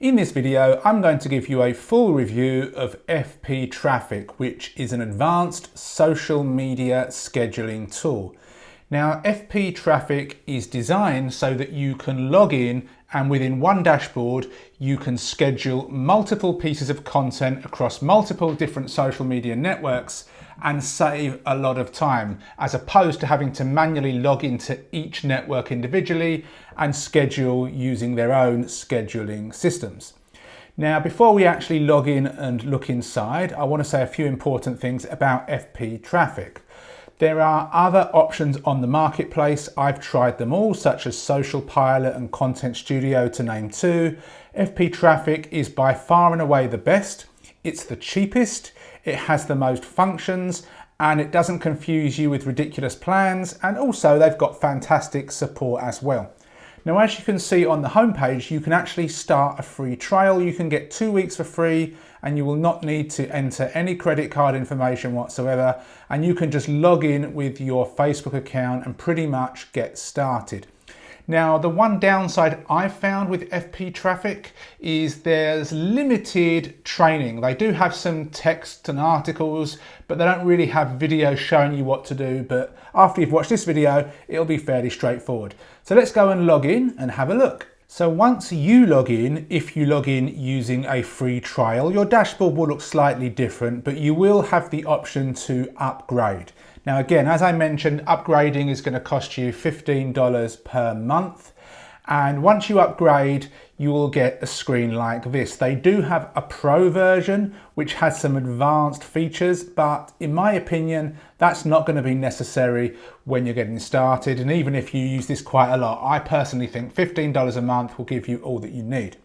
In this video, I'm going to give you a full review of FPTraffic, which is an advanced social media scheduling tool. Now, FPTraffic is designed so that you can log in and within one dashboard, you can schedule multiple pieces of content across multiple different social media networks and save a lot of time, as opposed to having to manually log into each network individually and schedule using their own scheduling systems. Now, before we actually log in and look inside, I want to say a few important things about FPTraffic. There are other options on the marketplace. I've tried them all, such as Social Pilot and Content Studio, to name two. FPTraffic is by far and away the best. It's the cheapest, it has the most functions, and it doesn't confuse you with ridiculous plans, and also they've got fantastic support as well. Now, as you can see on the homepage, you can actually start a free trial. You can get 2 weeks for free, and you will not need to enter any credit card information whatsoever, and you can just log in with your Facebook account and pretty much get started. Now, the one downside I've found with FPTraffic is there's limited training. They do have some text and articles, but they don't really have videos showing you what to do. But after you've watched this video, it'll be fairly straightforward. So let's go and log in and have a look. So once you log in, if you log in using a free trial, your dashboard will look slightly different, but you will have the option to upgrade. Now, again, as I mentioned, upgrading is going to cost you $15 per month. And once you upgrade, you will get a screen like this. They do have a pro version, which has some advanced features, but in my opinion, that's not going to be necessary when you're getting started. And even if you use this quite a lot, I personally think $15 a month will give you all that you need.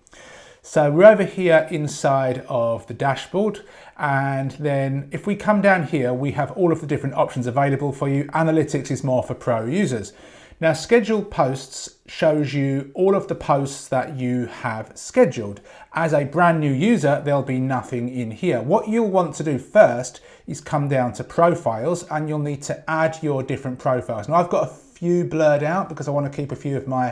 So we're over here inside of the dashboard, and then if we come down here, we have all of the different options available for you. Analytics is more for pro users. Now, scheduled posts shows you all of the posts that you have scheduled. As a brand new user, there'll be nothing in here. What you'll want to do first is come down to profiles, and you'll need to add your different profiles. Now, I've got a few blurred out because I want to keep a few of my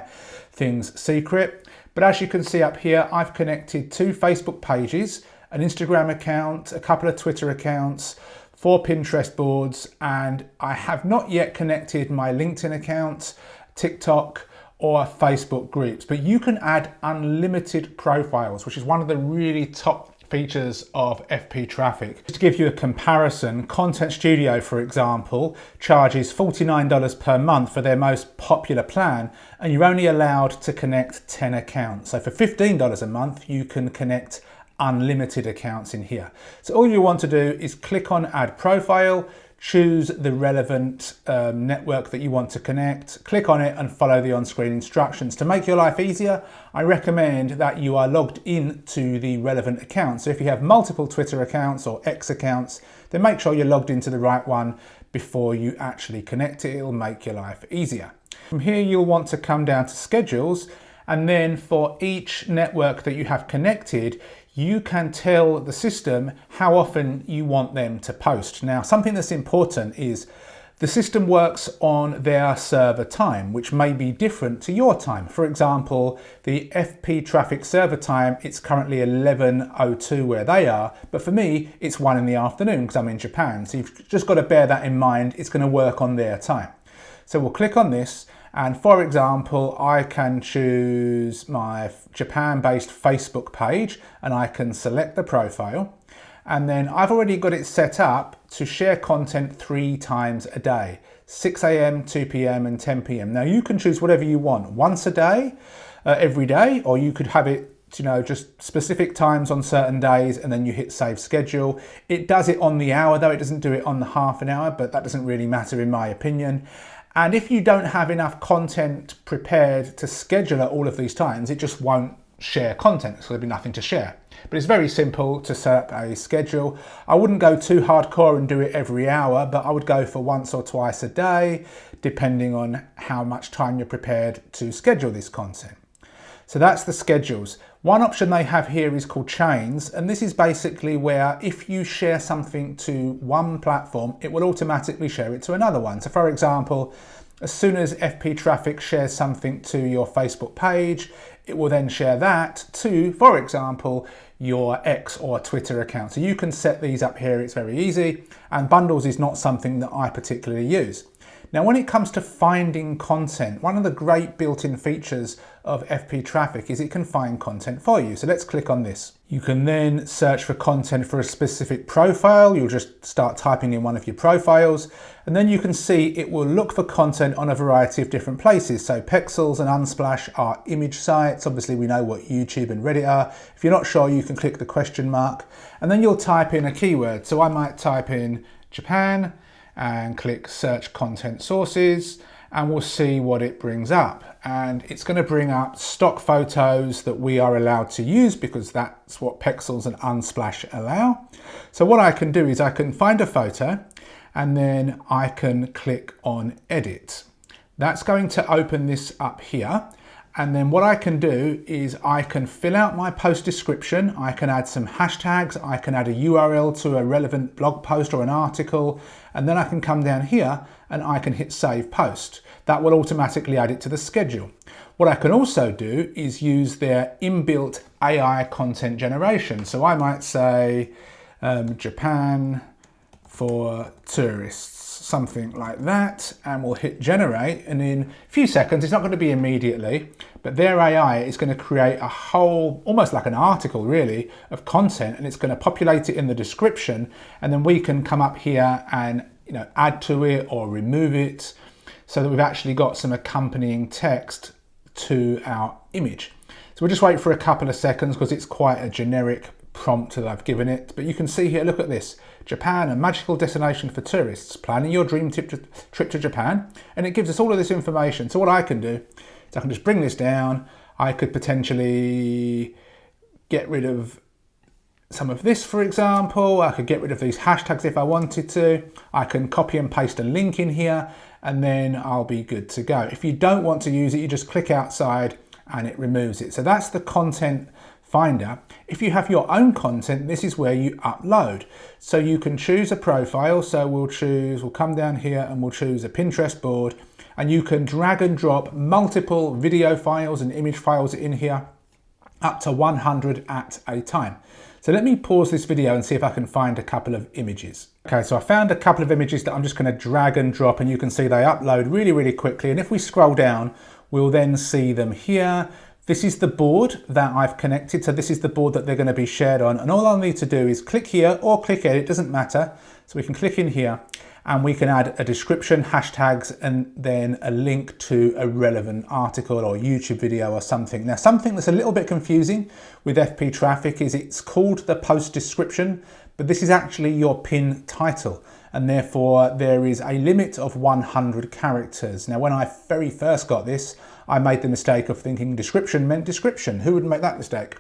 things secret. But as you can see up here, I've connected 2 Facebook pages, an Instagram account, a couple of Twitter accounts, 4 Pinterest boards, and I have not yet connected my LinkedIn account, TikTok, or Facebook groups. But you can add unlimited profiles, which is one of the really top features of FPTraffic. Just to give you a comparison, Content Studio, for example, charges $49 per month for their most popular plan, and you're only allowed to connect 10 accounts. So for $15 a month, you can connect unlimited accounts in here. So all you want to do is click on Add Profile, choose the relevant network that you want to connect, click on it and follow the on-screen instructions. To make your life easier, I recommend that you are logged in to the relevant account. So if you have multiple Twitter accounts or X accounts, then make sure you're logged into the right one before you actually connect it. It'll make your life easier. From here, you'll want to come down to Schedules, and then for each network that you have connected, you can tell the system how often you want them to post. Now, something that's important is the system works on their server time, which may be different to your time. For example, the FPTraffic server time, it's currently 11:02 where they are, but for me, it's 1 in the afternoon because I'm in Japan. So you've just got to bear that in mind. It's going to work on their time. So we'll click on this. And for example, I can choose my Japan-based Facebook page and I can select the profile. And then I've already got it set up to share content 3 times a day, 6 a.m., 2 p.m. and 10 p.m. Now you can choose whatever you want, once a day, every day, or you could have it just specific times on certain days, and then you hit Save Schedule. It does it on the hour though, it doesn't do it on the half an hour, but that doesn't really matter in my opinion. And if you don't have enough content prepared to schedule at all of these times, it just won't share content, so there'll be nothing to share. But it's very simple to set up a schedule. I wouldn't go too hardcore and do it every hour, but I would go for once or twice a day, depending on how much time you're prepared to schedule this content. So that's the schedules. One option they have here is called chains, and this is basically where if you share something to one platform, it will automatically share it to another one. So for example, as soon as FPTraffic shares something to your Facebook page, it will then share that to, for example, your X or Twitter account. So you can set these up here, it's very easy, and bundles is not something that I particularly use. Now, when it comes to finding content, one of the great built-in features of FPTraffic is it can find content for you. So let's click on this. You can then search for content for a specific profile. You'll just start typing in one of your profiles, and then you can see it will look for content on a variety of different places. So Pexels and Unsplash are image sites. Obviously, we know what YouTube and Reddit are. If you're not sure, you can click the question mark, and then you'll type in a keyword. So I might type in Japan, and click search content sources, and we'll see what it brings up. And it's going to bring up stock photos that we are allowed to use because that's what Pexels and Unsplash allow. So what I can do is I can find a photo and then I can click on edit. That's going to open this up here. And then what I can do is I can fill out my post description, I can add some hashtags, I can add a URL to a relevant blog post or an article, and then I can come down here and I can hit save post. That will automatically add it to the schedule. What I can also do is use their inbuilt AI content generation. So I might say Japan for tourists, something like that, and we'll hit generate, and in a few seconds, it's not going to be immediately, but their AI is going to create a whole, almost like an article really, of content, and it's going to populate it in the description, and then we can come up here and add to it or remove it so that we've actually got some accompanying text to our image. So we'll just wait for a couple of seconds because it's quite a generic prompt that I've given it, but you can see here, look at this. Japan, a magical destination for tourists, planning your dream trip to Japan, and it gives us all of this information. So what I can do is I can just bring this down. I could potentially get rid of some of this, for example. I could get rid of these hashtags if I wanted to. I can copy and paste a link in here, and then I'll be good to go. If you don't want to use it, you just click outside and it removes it. So that's the content finder. If you have your own content, this is where you upload. So you can choose a profile. So we'll come down here and we'll choose a Pinterest board, and you can drag and drop multiple video files and image files in here, up to 100 at a time. So let me pause this video and see if I can find a couple of images. Okay, so I found a couple of images that I'm just going to drag and drop, and you can see they upload really, really quickly. And if we scroll down, we'll then see them here. This is the board that I've connected. So this is the board that they're going to be shared on. And all I'll need to do is click here or click edit, doesn't matter. So we can click in here and we can add a description, hashtags, and then a link to a relevant article or YouTube video or something. Now, something that's a little bit confusing with FPTraffic is it's called the post description, but this is actually your pin title. And therefore there is a limit of 100 characters. Now, when I very first got this, I made the mistake of thinking description meant description. Who would make that mistake?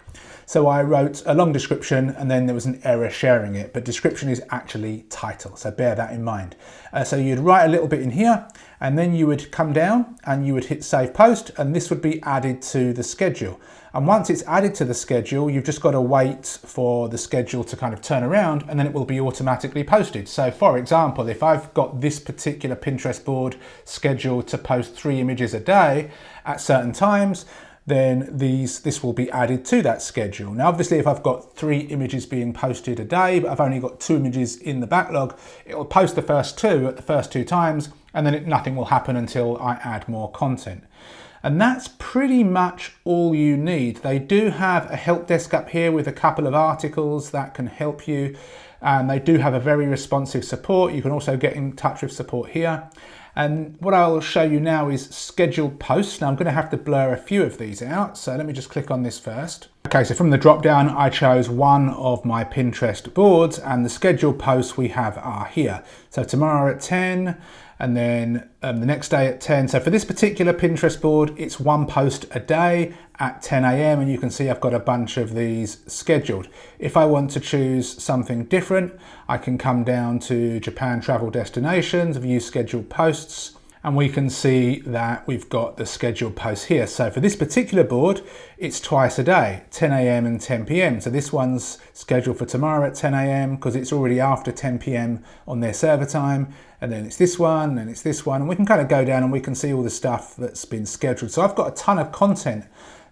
So I wrote a long description and then there was an error sharing it, but description is actually title. So bear that in mind. So you'd write a little bit in here and then you would come down and you would hit save post, and this would be added to the schedule. And once it's added to the schedule, you've just got to wait for the schedule to kind of turn around, and then it will be automatically posted. So for example, if I've got this particular Pinterest board scheduled to post 3 images a day at certain times, then this will be added to that schedule. Now, obviously, if I've got 3 images being posted a day, but I've only got 2 images in the backlog, it'll post the first 2 at the first 2 times, and then nothing will happen until I add more content. And that's pretty much all you need. They do have a help desk up here with a couple of articles that can help you. And they do have a very responsive support. You can also get in touch with support here. And what I'll show you now is scheduled posts. Now I'm going to have to blur a few of these out. So let me just click on this first. Okay, so from the drop down, I chose one of my Pinterest boards, and the scheduled posts we have are here. So tomorrow at 10, and then the next day at 10. So for this particular Pinterest board, it's 1 post a day at 10 AM, and you can see I've got a bunch of these scheduled. If I want to choose something different, I can come down to Japan travel destinations, view scheduled posts, and we can see that we've got the scheduled posts here. So for this particular board, it's twice a day, 10 AM and 10 PM. So this one's scheduled for tomorrow at 10 AM because it's already after 10 PM on their server time. And then it's this one, and it's this one. And we can kind of go down and we can see all the stuff that's been scheduled. So I've got a ton of content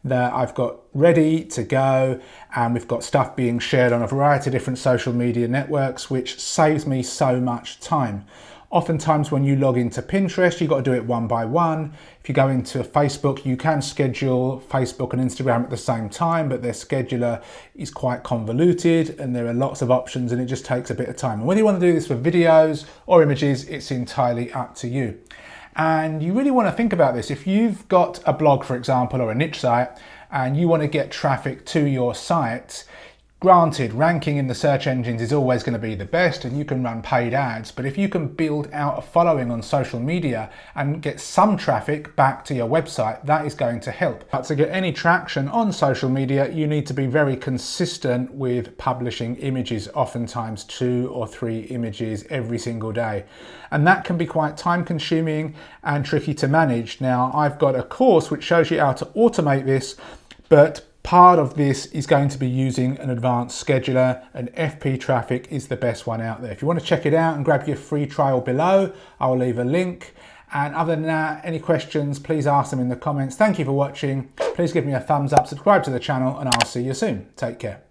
that I've got ready to go, and we've got stuff being shared on a variety of different social media networks, which saves me so much time. Oftentimes when you log into Pinterest, you've got to do it one by one. If you go into Facebook, you can schedule Facebook and Instagram at the same time, but their scheduler is quite convoluted and there are lots of options and it just takes a bit of time. And whether you want to do this for videos or images, it's entirely up to you. And you really want to think about this. If you've got a blog, for example, or a niche site, and you want to get traffic to your site, granted, ranking in the search engines is always going to be the best and you can run paid ads, but if you can build out a following on social media and get some traffic back to your website, that is going to help. But to get any traction on social media, you need to be very consistent with publishing images, oftentimes 2 or 3 images every single day. And that can be quite time consuming and tricky to manage. Now, I've got a course which shows you how to automate this, but part of this is going to be using an advanced scheduler, and FPTraffic is the best one out there. If you want to check it out and grab your free trial below, I'll leave a link. And other than that, any questions, please ask them in the comments. Thank you for watching. Please give me a thumbs up, subscribe to the channel, and I'll see you soon. Take care.